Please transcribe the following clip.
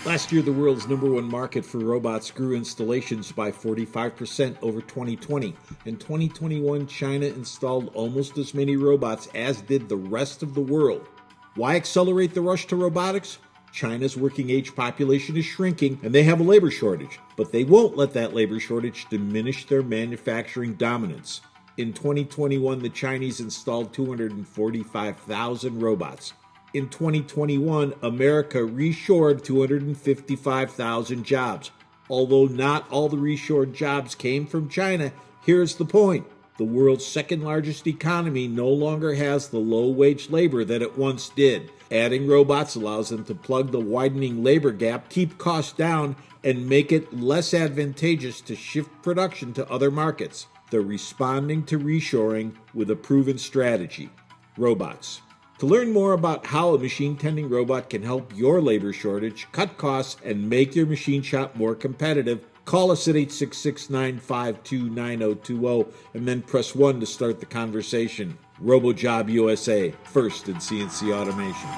Last year, the world's #1 market for robots grew installations by 45% over 2020. In 2021, China installed almost as many robots as did the rest of the world. Why accelerate the rush to robotics? China's working age population is shrinking and they have a labor shortage, but they won't let that labor shortage diminish their manufacturing dominance. In 2021, the Chinese installed 245,000 robots. In 2021, America reshored 255,000 jobs. Although not all the reshored jobs came from China, here's the point. The world's second largest economy no longer has the low-wage labor that it once did. Adding robots allows them to plug the widening labor gap, keep costs down, and make it less advantageous to shift production to other markets. They're responding to reshoring with a proven strategy: robots. To learn more about how a machine-tending robot can help your labor shortage, cut costs, and make your machine shop more competitive, call us at 866-952-9020 and then press 1 to start the conversation. RoboJob-USA, first in CNC automation.